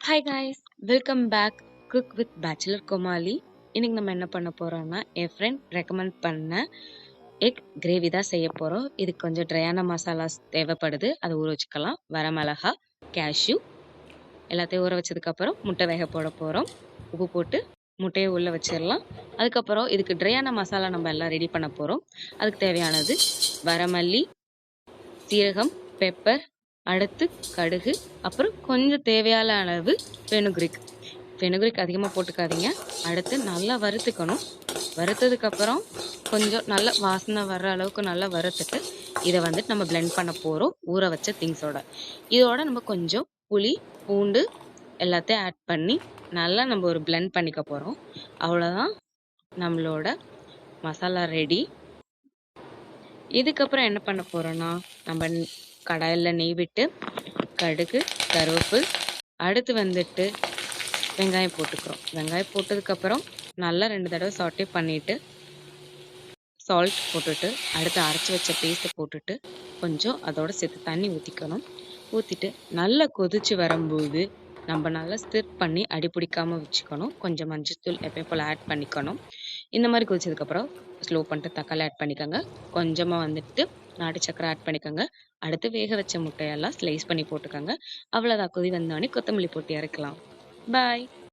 Hi guys, welcome back. Cook with bachelor கோமாளி. இன்னைக்கு நம்ம என்ன பண்ண போறோம்னா, என் ஃப்ரெண்ட் ரெக்கமெண்ட் பண்ண எக் கிரேவி தான் செய்ய போறோம். இதுக்கு கொஞ்சம் ட்ரையான மசாலாஸ் தேவைப்படுது. அதை ஊற வச்சுக்கலாம். வரமிளகா, கேஷ்யூ எல்லாத்தையும் ஊற வச்சதுக்கு அப்புறம் முட்டை வேக போட போறோம். உப்பு போட்டு முட்டையை உள்ள வச்சிடலாம். அதுக்கப்புறம் இதுக்கு ட்ரையான மசாலா நம்ம எல்லாம் ரெடி பண்ண போறோம். அதுக்கு தேவையானது வரமல்லி, சீரகம், பெப்பர், அடுத்து கடுகு, அப்புறம் கொஞ்சம் தேவையான அளவு ஃபெனுக்ரிக். ஃபெனுக்ரிக் அதிகமாக போட்டுக்காதீங்க. அடுத்து நல்லா வறுத்துக்கணும். வறுத்ததுக்கு அப்புறம் கொஞ்சம் நல்ல வாசனை வர்ற அளவுக்கு நல்லா வறுத்துட்டு இதை வந்துட்டு நம்ம பிளெண்ட் பண்ண போறோம் ஊற வச்ச திங்ஸோட. இதோட நம்ம கொஞ்சம் புளி, பூண்டு எல்லாத்தையும் ஆட் பண்ணி நல்லா நம்ம ஒரு பிளெண்ட் பண்ணிக்க போறோம். அவ்வளோதான், நம்மளோட மசாலா ரெடி. இதுக்கப்புறம் என்ன பண்ண போறோம்னா, நம்ம கடாயில் நெய் விட்டு கடுகு, கருவேப்பு, அடுத்து வந்துட்டு வெங்காயம் போட்டுக்கிறோம். வெங்காயம் போட்டதுக்கப்புறம் நல்லா 2 தடவை சாட்டே பண்ணிட்டு சால்ட் போட்டுட்டு அடுத்து அரைச்சி வச்ச பேஸ்ட்டை போட்டுட்டு கொஞ்சம் அதோட சேர்த்து தண்ணி ஊற்றிக்கணும். ஊற்றிட்டு நல்லா கொதிச்சு வரும்போது நம்ம நல்லா ஸ்டிர் பண்ணி அடி பிடிக்காம வச்சுக்கணும். கொஞ்சம் மஞ்சள்தூள் எப்பயும் போல் ஆட் பண்ணிக்கணும். இந்த மாதிரி கொதிச்சதுக்கப்புறம் ஸ்லோ பண்ணிட்டு தக்காளி ஆட் பண்ணிக்கோங்க. கொஞ்சமாக வந்துட்டு நாட்டு சக்கரை ஆட் பண்ணிக்கோங்க. அடுத்து வேக வச்ச முட்டையெல்லாம் ஸ்லைஸ் பண்ணி போட்டுக்கோங்க. அவ்வளோதான், கொதி வந்தோடனே கொத்தமல்லி போட்டு இறக்கலாம். பாய்.